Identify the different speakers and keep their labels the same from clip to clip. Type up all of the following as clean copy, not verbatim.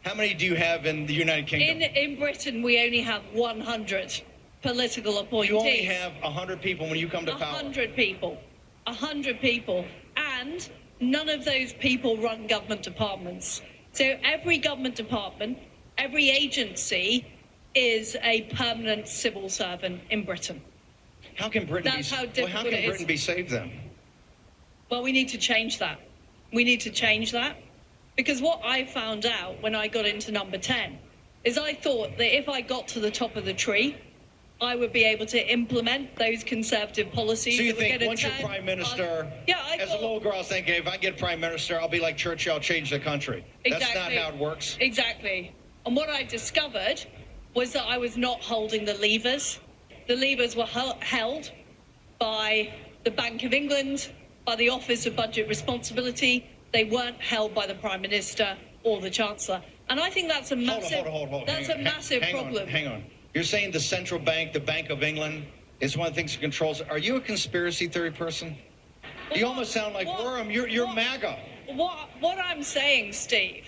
Speaker 1: How many do you have in the United Kingdom?
Speaker 2: In Britain, we only have 100 political appointees.
Speaker 1: You only have 100 people when you come to power.
Speaker 2: 100 people. 100 people. And none of those people run government departments. So every government department, every agency is a permanent civil servant in Britain.
Speaker 1: How can Britain be saved then?
Speaker 2: Well, we need to change that. We need to change that. Because what I found out when I got into number 10 is I thought that if I got to the top of the tree, I would be able to implement those conservative policies.
Speaker 1: So you think once you're prime minister, as a little girl, I was thinking, if I get prime minister, I'll be like Churchill, I'll change the country.
Speaker 2: Exactly.
Speaker 1: That's not how it works.
Speaker 2: Exactly. And what I discovered was that I was not holding the levers. The levers were held by the Bank of England, by the Office of Budget Responsibility. They weren't held by the Prime Minister or the Chancellor. And I think that's a massive, that's a massive problem.
Speaker 1: Hang on. You're saying the central bank, the Bank of England, is one of the things that controls it. Are you a conspiracy theory person? You almost sound like Worm. You're MAGA.
Speaker 2: What I'm saying, Steve,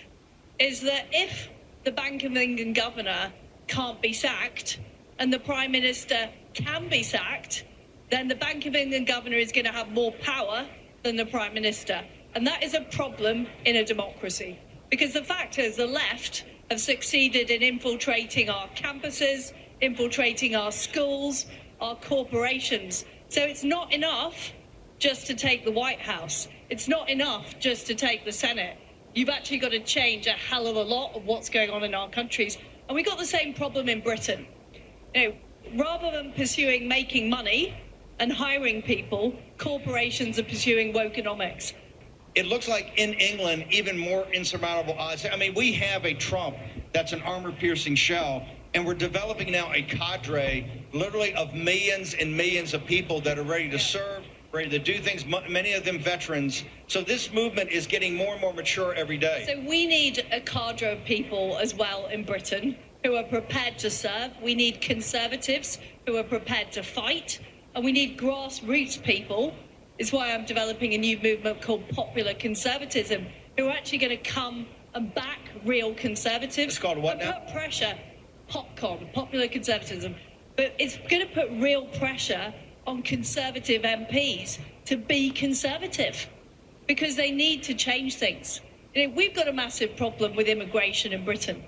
Speaker 2: is that if the Bank of England governor can't be sacked and the Prime Minister can be sacked, then the Bank of England governor is going to have more power than the Prime Minister. And that is a problem in a democracy. Because the fact is the left have succeeded in infiltrating our campuses, infiltrating our schools, our corporations. So it's not enough just to take the White House. It's not enough just to take the Senate. You've actually got to change a hell of a lot of what's going on in our countries. And we've got the same problem in Britain. You know, rather than pursuing making money and hiring people, corporations are pursuing wokenomics.
Speaker 1: It looks like in England, even more insurmountable odds. I mean, we have a Trump that's an armor-piercing shell, and we're developing now a cadre literally of millions and millions of people that are ready to serve, ready to do things, many of them veterans. So this movement is getting more and more mature every day.
Speaker 2: So we need a cadre of people as well in Britain who are prepared to serve. We need conservatives who are prepared to fight, and we need grassroots people. It's why I'm developing a new movement called Popular Conservatism, who are actually going to come and back real conservatives.
Speaker 1: It's called what now?
Speaker 2: Put pressure, Popular Conservatism. But it's going to put real pressure on conservative MPs to be conservative, because they need to change things. You know, we've got a massive problem with immigration in Britain,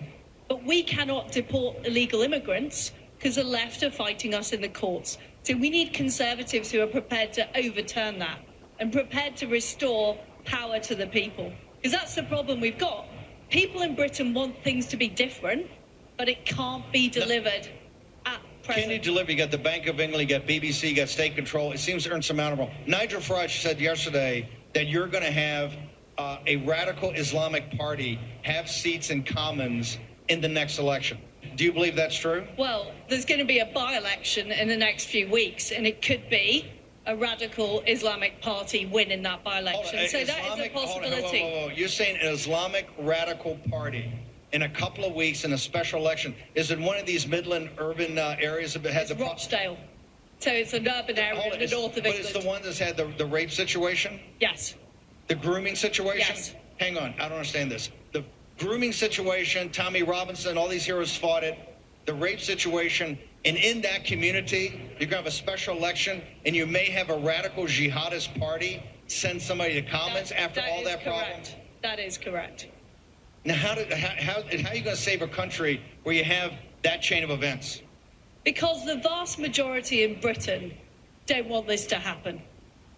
Speaker 2: but we cannot deport illegal immigrants because the left are fighting us in the courts. So we need conservatives who are prepared to overturn that and prepared to restore power to the people. Because that's the problem we've got. People in Britain want things to be different, but it can't be delivered at present.
Speaker 1: Can you deliver? You got the Bank of England, you got BBC, you got state control. It seems insurmountable. Nigel Farage said yesterday that you're going to have a radical Islamic party have seats in Commons in the next election. Do you believe that's true?
Speaker 2: Well, there's going to be a by-election in the next few weeks, and it could be a radical Islamic party win in that by-election. So that is a possibility.
Speaker 1: Hold on. You're saying an Islamic radical party in a couple of weeks in a special election. Is it one of these Midland urban areas that has
Speaker 2: a Rochdale. So it's an urban area in the north of England.
Speaker 1: But it's the one that's had the rape situation?
Speaker 2: Yes.
Speaker 1: The grooming situation?
Speaker 2: Yes.
Speaker 1: Hang on. I don't understand this. The grooming situation, Tommy Robinson, all these heroes fought it. The rape situation, and in that community, you're going to have a special election, and you may have a radical jihadist party send somebody to Commons after all that problem?
Speaker 2: That is correct.
Speaker 1: Now, how are you going to save a country where you have that chain of events?
Speaker 2: Because the vast majority in Britain don't want this to happen.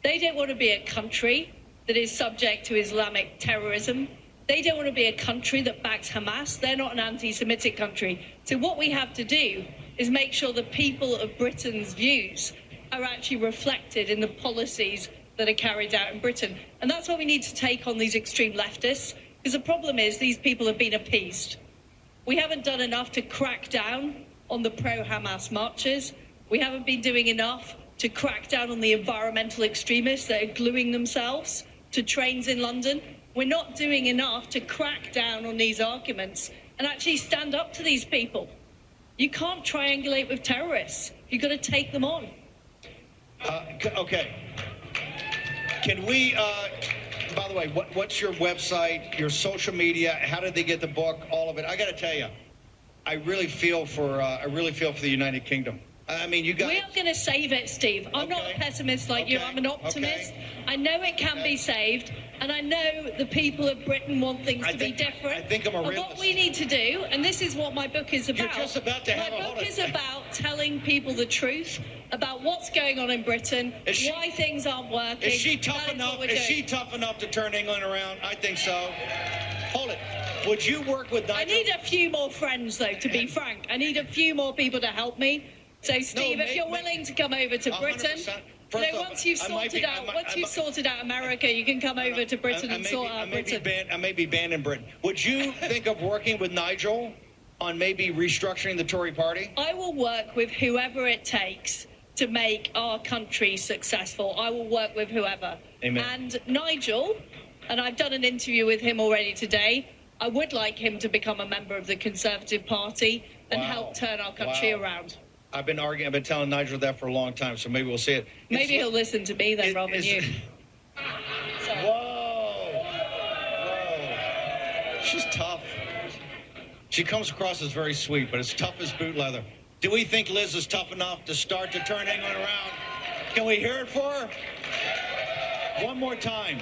Speaker 2: They don't want to be a country that is subject to Islamic terrorism. They don't want to be a country that backs Hamas. They're not an anti-Semitic country. So what we have to do is make sure the people of Britain's views are actually reflected in the policies that are carried out in Britain. And that's why we need to take on these extreme leftists, because the problem is these people have been appeased. We haven't done enough to crack down on the pro-Hamas marches. We haven't been doing enough to crack down on the environmental extremists that are gluing themselves to trains in London. We're not doing enough to crack down on these arguments and actually stand up to these people. You can't triangulate with terrorists. You've got to take them on.
Speaker 1: Okay. Can we, by the way, what's your website, your social media? How did they get the book? All of it. I got to tell you, I really feel for the United Kingdom. I mean, you guys.
Speaker 2: We are going to save it, Steve. I'm not a pessimist like you. I'm an optimist. I know it can be saved, and I know the people of Britain want things to be different.
Speaker 1: I think I'm a realist.
Speaker 2: And what we need to do, and this is what my book is about.
Speaker 1: You're just about to have
Speaker 2: my book is about telling people the truth about what's going on in Britain, why things aren't working.
Speaker 1: Is she tough enough? Is she tough enough to turn England around? I think so. Hold it. Would you work with Nigel?
Speaker 2: I need a few more friends, though, to be frank. I need a few more people to help me. So, Steve, if you're willing to come over to Britain, once you've sorted out America, you can come over to Britain and sort out Britain.
Speaker 1: I may be banned in Britain. Would you think of working with Nigel on maybe restructuring the Tory party?
Speaker 2: I will work with whoever it takes to make our country successful. I will work with whoever.
Speaker 1: Amen.
Speaker 2: And Nigel, and I've done an interview with him already today, I would like him to become a member of the Conservative Party and help turn our country around.
Speaker 1: I've been telling Nigel that for a long time, so maybe we'll see it.
Speaker 2: Maybe he'll listen to me then, rather than you.
Speaker 1: Whoa. She's tough. She comes across as very sweet, but as tough as boot leather. Do we think Liz is tough enough to start to turn England around? Can we hear it for her? One more time.